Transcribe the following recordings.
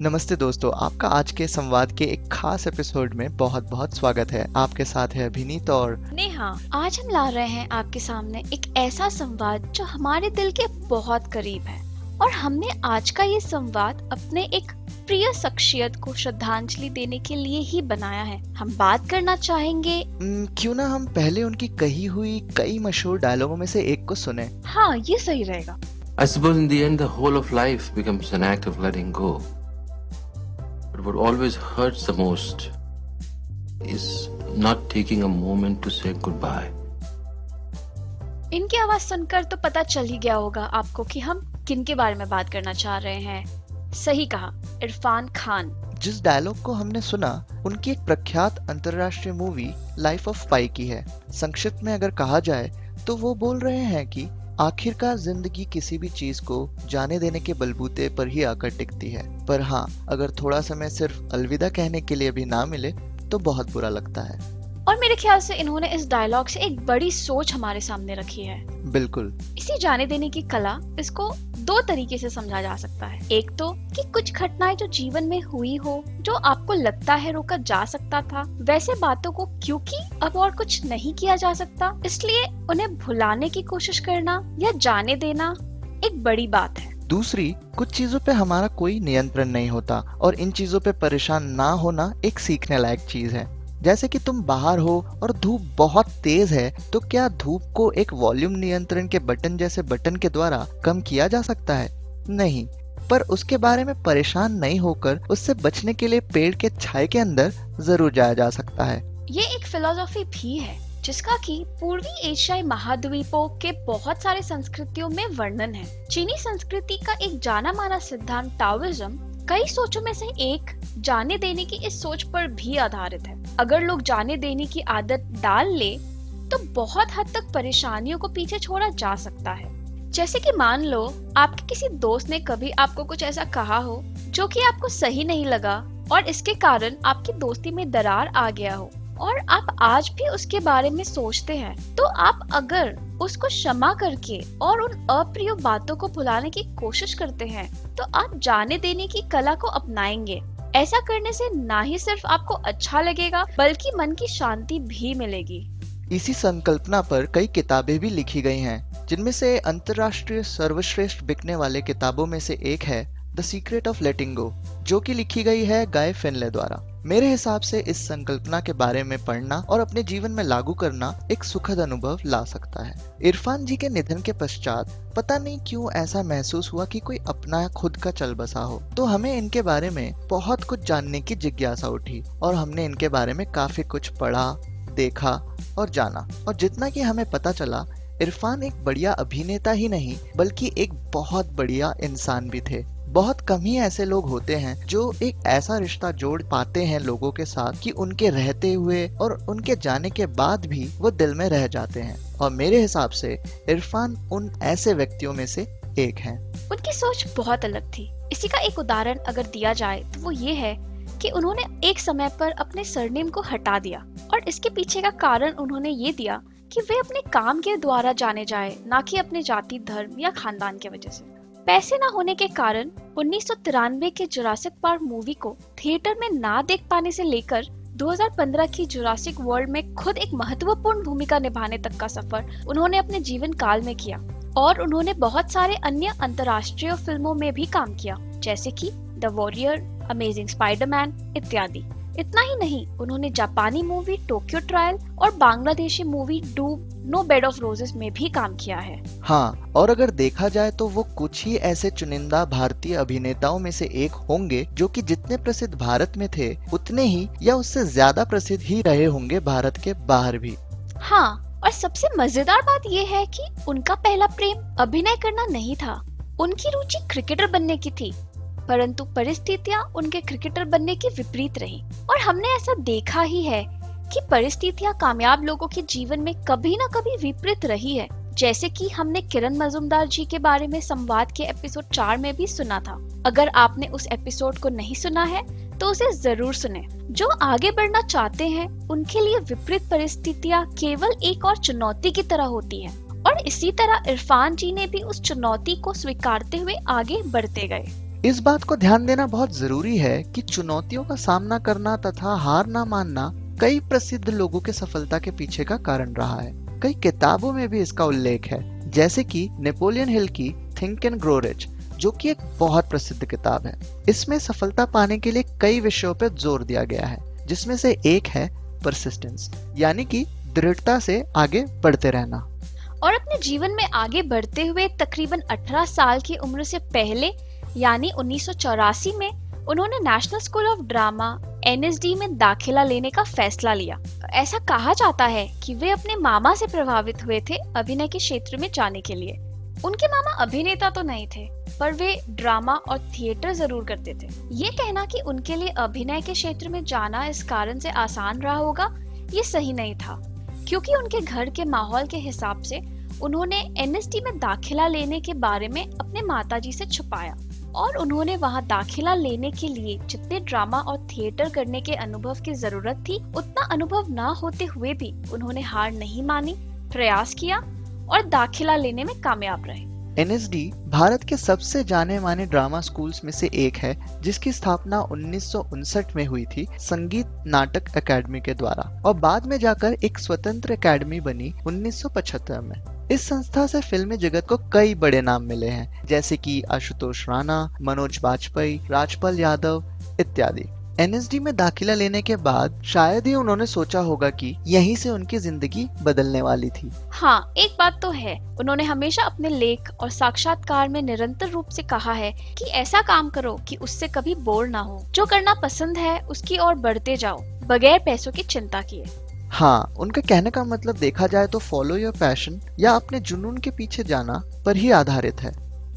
नमस्ते दोस्तों, आपका आज के संवाद के एक खास एपिसोड में बहुत बहुत स्वागत है। आपके साथ है अभिनीत और नेहा। आज हम ला रहे हैं आपके सामने एक ऐसा संवाद जो हमारे दिल के बहुत करीब है और हमने आज का ये संवाद अपने एक प्रिय शख्सियत को श्रद्धांजलि देने के लिए ही बनाया है। हम बात करना चाहेंगे क्यों ना हम पहले उनकी कही हुई कई मशहूर डायलॉगों में से एक को सुने। हाँ, ये सही रहेगा। I suppose in the end the whole of life becomes an act of letting go. But what always hurts the most is not taking a moment to say goodbye. इनकी आवाज सुनकर तो पता चल ही गया होगा आपको कि हम किन के बारे में बात करना चाह रहे हैं। सही कहा, इरफान खान। जिस डायलॉग को हमने सुना उनकी एक प्रख्यात अंतर्राष्ट्रीय मूवी लाइफ ऑफ पाई की है। संक्षिप्त में अगर कहा जाए तो वो बोल रहे हैं कि आखिरकार जिंदगी किसी भी चीज को जाने देने के बलबूते पर ही आकर टिकती है, पर हाँ, अगर थोड़ा समय सिर्फ अलविदा कहने के लिए भी ना मिले तो बहुत बुरा लगता है। और मेरे ख्याल से इन्होंने इस डायलॉग से एक बड़ी सोच हमारे सामने रखी है। बिल्कुल। इसी जाने देने की कला, इसको दो तरीके से समझा जा सकता है। एक तो कि कुछ घटनाएं जो जीवन में हुई हो, जो आपको लगता है रोका जा सकता था, वैसे बातों को क्योंकि अब और कुछ नहीं किया जा सकता, इसलिए उन्हें भुलाने की कोशिश करना या जाने देना एक बड़ी बात है। दूसरी, कुछ चीजों पे हमारा कोई नियंत्रण नहीं होता और इन चीजों पे परेशान ना होना एक सीखने लायक चीज है। जैसे कि तुम बाहर हो और धूप बहुत तेज है, तो क्या धूप को एक वॉल्यूम नियंत्रण के बटन जैसे बटन के द्वारा कम किया जा सकता है? नहीं, पर उसके बारे में परेशान नहीं होकर उससे बचने के लिए पेड़ के छाए के अंदर जरूर जाया जा सकता है। ये एक फिलॉसफी भी है जिसका कि पूर्वी एशियाई महाद्वीपों के बहुत सारे संस्कृतियों में वर्णन है। चीनी संस्कृति का एक जाना माना सिद्धांत टाओइज्म कई सोचों में से एक जाने देने की इस सोच पर भी आधारित है। अगर लोग जाने देने की आदत डाल ले तो बहुत हद तक परेशानियों को पीछे छोड़ा जा सकता है। जैसे कि मान लो आपके किसी दोस्त ने कभी आपको कुछ ऐसा कहा हो जो कि आपको सही नहीं लगा और इसके कारण आपकी दोस्ती में दरार आ गया हो और आप आज भी उसके बारे में सोचते हैं, तो आप अगर उसको क्षमा करके और उन अप्रिय बातों को भुलाने की कोशिश करते हैं तो आप जाने देने की कला को अपनाएंगे। ऐसा करने से ना ही सिर्फ आपको अच्छा लगेगा बल्कि मन की शांति भी मिलेगी। इसी संकल्पना पर कई किताबें भी लिखी गई हैं, जिनमें से अंतर्राष्ट्रीय सर्वश्रेष्ठ बिकने वाले किताबों में से एक है द सीक्रेट ऑफ लेटिंग गो, जो कि लिखी गई है गाय फिनले द्वारा। मेरे हिसाब से इस संकल्पना के बारे में पढ़ना और अपने जीवन में लागू करना एक सुखद अनुभव ला सकता है। इरफान जी के निधन के पश्चात पता नहीं क्यों ऐसा महसूस हुआ कि कोई अपना खुद का चल बसा हो, तो हमें इनके बारे में बहुत कुछ जानने की जिज्ञासा उठी और हमने इनके बारे में काफी कुछ पढ़ा, देखा और जाना। और जितना कि हमें पता चला, इरफान एक बढ़िया अभिनेता ही नहीं बल्कि एक बहुत बढ़िया इंसान भी थे। बहुत कम ही ऐसे लोग होते हैं जो एक ऐसा रिश्ता जोड़ पाते हैं लोगों के साथ कि उनके रहते हुए और उनके जाने के बाद भी वो दिल में रह जाते हैं, और मेरे हिसाब से इरफान उन ऐसे व्यक्तियों में से एक हैं। उनकी सोच बहुत अलग थी। इसी का एक उदाहरण अगर दिया जाए तो वो ये है कि उन्होंने एक समय पर अपने सरनेम को हटा दिया और इसके पीछे का कारण उन्होंने ये दिया कि वे अपने काम के द्वारा जाने जाए, ना कि अपने जाति, धर्म या खानदान की वजह से। पैसे ना होने के कारण 1993 के जुरासिक पार्क मूवी को थिएटर में ना देख पाने से लेकर 2015 की जुरासिक वर्ल्ड में खुद एक महत्वपूर्ण भूमिका निभाने तक का सफर उन्होंने अपने जीवन काल में किया। और उन्होंने बहुत सारे अन्य अंतर्राष्ट्रीय फिल्मों में भी काम किया, जैसे कि द वॉरियर, अमेजिंग स्पाइडरमैन इत्यादि। इतना ही नहीं, उन्होंने जापानी मूवी टोक्यो ट्रायल और बांग्लादेशी मूवी डूब नो बेड ऑफ रोजेस में भी काम किया है। हाँ, और अगर देखा जाए तो वो कुछ ही ऐसे चुनिंदा भारतीय अभिनेताओं में से एक होंगे जो कि जितने प्रसिद्ध भारत में थे उतने ही या उससे ज्यादा प्रसिद्ध ही रहे होंगे भारत के बाहर भी। हाँ, और सबसे मजेदार बात ये है कि उनका पहला प्रेम अभिनय करना नहीं था, उनकी रुचि क्रिकेटर बनने की थी, परंतु परिस्थितियां उनके क्रिकेटर बनने के विपरीत रही। और हमने ऐसा देखा ही है कि परिस्थितियां कामयाब लोगों के जीवन में कभी न कभी विपरीत रही है, जैसे कि हमने किरण मजूमदार जी के बारे में संवाद के एपिसोड 4 में भी सुना था। अगर आपने उस एपिसोड को नहीं सुना है तो उसे जरूर सुने। जो आगे बढ़ना चाहते हैं उनके लिए विपरीत परिस्थितियां केवल एक और चुनौती की तरह होती है, और इसी तरह इरफान जी ने भी उस चुनौती को स्वीकारते हुए आगे बढ़ते गए। इस बात को ध्यान देना बहुत जरूरी है कि चुनौतियों का सामना करना तथा हार ना मानना कई प्रसिद्ध लोगों के सफलता के पीछे का कारण रहा है। कई किताबों में भी इसका उल्लेख है, जैसे कि नेपोलियन हिल की थिंक एंड ग्रो रिच, जो कि एक बहुत प्रसिद्ध किताब है। इसमें सफलता पाने के लिए कई विषयों पर जोर दिया गया है, जिसमें से एक है परसिस्टेंस, यानी कि दृढ़ता से आगे बढ़ते रहना। और अपने जीवन में आगे बढ़ते हुए तकरीबन 18 साल की उम्र से पहले यानी 1984 में उन्होंने national school of drama NSD में दाखिला लेने का फैसला लिया। ऐसा कहा जाता है कि वे अपने मामा से प्रभावित हुए थे अभिनय के क्षेत्र में जाने के लिए। उनके मामा अभिनेता तो नहीं थे, पर वे ड्रामा और थिएटर जरूर करते थे। ये कहना कि उनके लिए अभिनय के क्षेत्र में जाना इस कारण से आसान रहा होगा, ये सही नहीं था, क्योंकि उनके घर के माहौल के हिसाब से उन्होंने NSD में दाखिला लेने के बारे में अपने माताजी से छुपाया और उन्होंने वहां दाखिला लेने के लिए जितने ड्रामा और थिएटर करने के अनुभव की जरूरत थी, उतना अनुभव ना होते हुए भी उन्होंने हार नहीं मानी, प्रयास किया और दाखिला लेने में कामयाब रहे। NSD भारत के सबसे जाने माने ड्रामा स्कूल्स में से एक है, जिसकी स्थापना 1959 में हुई थी संगीत नाटक अकेडमी के द्वारा और बाद में जाकर एक स्वतंत्र अकेडमी बनी 1975 में। इस संस्था से फिल्मी जगत को कई बड़े नाम मिले हैं, जैसे कि आशुतोष राणा, मनोज बाजपेयी, राजपाल यादव इत्यादि। NSD में दाखिला लेने के बाद शायद ही उन्होंने सोचा होगा कि यहीं से उनकी जिंदगी बदलने वाली थी। हाँ, एक बात तो है, उन्होंने हमेशा अपने लेख और साक्षात्कार में निरंतर रूप से कहा है कि ऐसा काम करो कि उससे कभी बोर ना हो। जो करना पसंद है उसकी ओर बढ़ते जाओ, बगैर पैसों की चिंता किए। हाँ, उनका कहने का मतलब देखा जाए तो फॉलो योर पैशन या अपने जुनून के पीछे जाना पर ही आधारित है।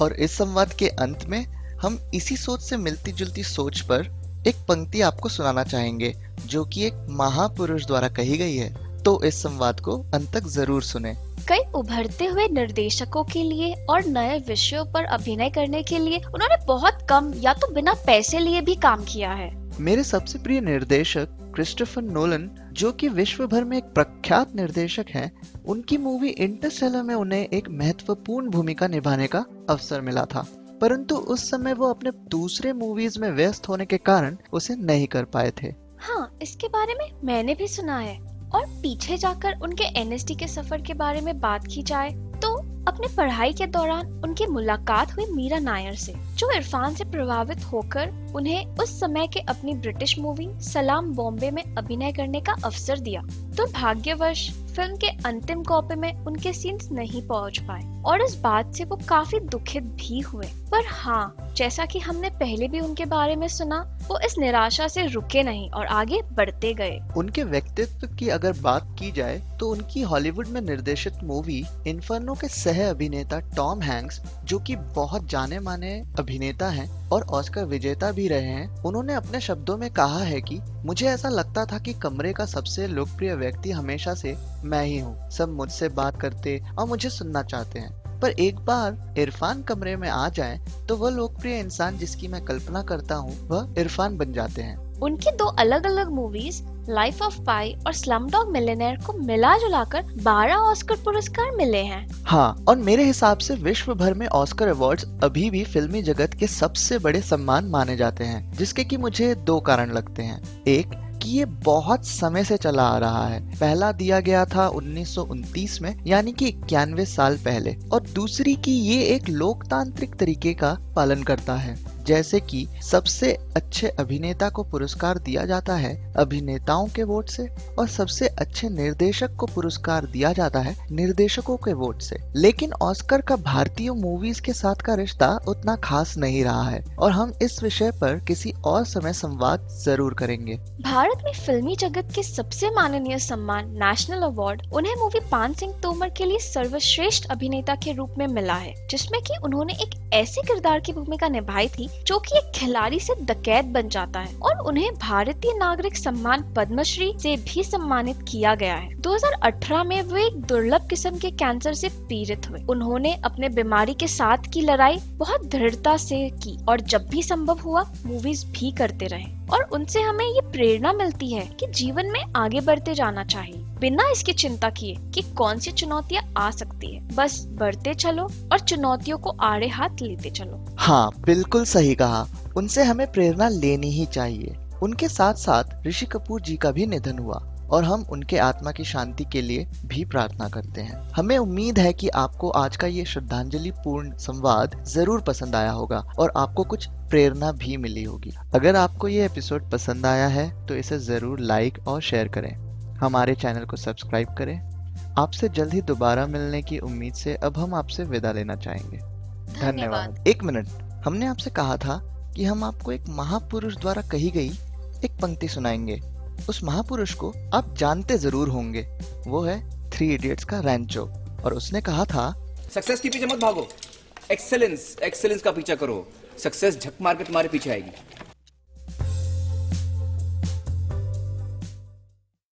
और इस संवाद के अंत में हम इसी सोच से मिलती जुलती सोच पर एक पंक्ति आपको सुनाना चाहेंगे, जो कि एक महापुरुष द्वारा कही गई है। तो इस संवाद को अंत तक जरूर सुने। कई उभरते हुए निर्देशकों के लिए और नए विषयों पर अभिनय करने के लिए उन्होंने बहुत कम या तो बिना पैसे लिए भी काम किया है। मेरे सबसे प्रिय निर्देशक क्रिस्टोफर नोलन, जो कि विश्व भर में एक प्रख्यात निर्देशक हैं, उनकी मूवी इंटरस्टेलर में उन्हें एक महत्वपूर्ण भूमिका निभाने का अवसर मिला था, परंतु उस समय वो अपने दूसरे मूवीज में व्यस्त होने के कारण उसे नहीं कर पाए थे। हाँ, इसके बारे में मैंने भी सुना है। और पीछे जाकर उनके NSD के सफर के बारे में बात की जाए तो अपने पढ़ाई के दौरान उनकी मुलाकात हुई मीरा नायर से, जो इरफान से प्रभावित होकर उन्हें उस समय के अपनी ब्रिटिश मूवी सलाम बॉम्बे में अभिनय करने का अवसर दिया। दुर्भाग्यवश फिल्म के अंतिम कॉपी में उनके सीन्स नहीं पहुंच पाए और इस बात से वो काफी दुखित भी हुए। पर हाँ, जैसा कि हमने पहले भी उनके बारे में सुना, वो इस निराशा से रुके नहीं और आगे बढ़ते गए। उनके व्यक्तित्व की अगर बात की जाए तो उनकी हॉलीवुड में निर्देशित मूवी इन्फर्नो के सह अभिनेता टॉम हैंक्स, जो कि बहुत जाने माने अभिनेता हैं और ऑस्कर विजेता भी रहे हैं, उन्होंने अपने शब्दों में कहा है कि मुझे ऐसा लगता था कि कमरे का सबसे लोकप्रिय व्यक्ति हमेशा से मैं ही हूँ। सब मुझसे बात करते और मुझे सुनना चाहते हैं, पर एक बार इरफान कमरे में आ जाए तो वह लोकप्रिय इंसान जिसकी मैं कल्पना करता हूँ वह इरफान बन जाते हैं। उनकी दो अलग अलग मूवीज लाइफ ऑफ पाई और स्लमडॉग मिलियनेयर को मिला जुलाकर 12 ऑस्कर पुरस्कार मिले हैं। हाँ, और मेरे हिसाब से विश्व भर में ऑस्कर अवार्ड्स अभी भी फिल्मी जगत के सबसे बड़े सम्मान माने जाते हैं, जिसके कि मुझे दो कारण लगते हैं। एक कि ये बहुत समय से चला आ रहा है। पहला दिया गया था 1929 में, यानी कि 91 साल पहले, और दूसरी कि ये एक लोकतांत्रिक तरीके का पालन करता है, जैसे कि सबसे अच्छे अभिनेता को पुरस्कार दिया जाता है अभिनेताओं के वोट से और सबसे अच्छे निर्देशक को पुरस्कार दिया जाता है निर्देशकों के वोट से। लेकिन ऑस्कर का भारतीय मूवीज के साथ का रिश्ता उतना खास नहीं रहा है और हम इस विषय पर किसी और समय संवाद जरूर करेंगे। भारत में फिल्मी जगत के सबसे माननीय सम्मान नेशनल अवार्ड उन्हें मूवी पान सिंह तोमर के लिए सर्वश्रेष्ठ अभिनेता के रूप में मिला है, जिसमें कि उन्होंने एक ऐसे किरदार की भूमिका निभाई थी जो कि एक खिलाड़ी से डकैत बन जाता है, और उन्हें भारतीय नागरिक सम्मान पद्मश्री से भी सम्मानित किया गया है। 2018 में वे एक दुर्लभ किस्म के कैंसर से पीड़ित हुए। उन्होंने अपने बीमारी के साथ की लड़ाई बहुत दृढ़ता से की और जब भी संभव हुआ मूवीज भी करते रहे। और उनसे हमें ये प्रेरणा मिलती है कि जीवन में आगे बढ़ते जाना चाहिए बिना इसकी चिंता किए कि कौन सी चुनौतियाँ आ सकती है। बस बढ़ते चलो और चुनौतियों को आड़े हाथ लेते चलो। हाँ, बिल्कुल सही कहा। उनसे हमें प्रेरणा लेनी ही चाहिए। उनके साथ साथ ऋषि कपूर जी का भी निधन हुआ और हम उनके आत्मा की शांति के लिए भी प्रार्थना करते हैं। हमें उम्मीद है कि आपको आज का ये श्रद्धांजलि पूर्ण संवाद जरूर पसंद आया होगा और आपको कुछ प्रेरणा भी मिली होगी। अगर आपको ये एपिसोड पसंद आया है तो इसे जरूर लाइक और शेयर करें। हमारे चैनल को सब्सक्राइब करें। आपसे जल्द ही दोबारा मिलने की उम्मीद से अब हम आपसे विदा लेना चाहेंगे। धन्यवाद। एक मिनट, हमने आपसे कहा था कि हम आपको एक महापुरुष द्वारा कही गई एक पंक्ति सुनाएंगे। उस महापुरुष को आप जानते जरूर होंगे। वो है 3 इडियट्स का रैंचो और उसने कहा था, सक्सेस के पीछे मत भागो, एक्सेलेंस का पीछा करो। सक्सेस झक मार के तुम्हारे पीछे आएगी।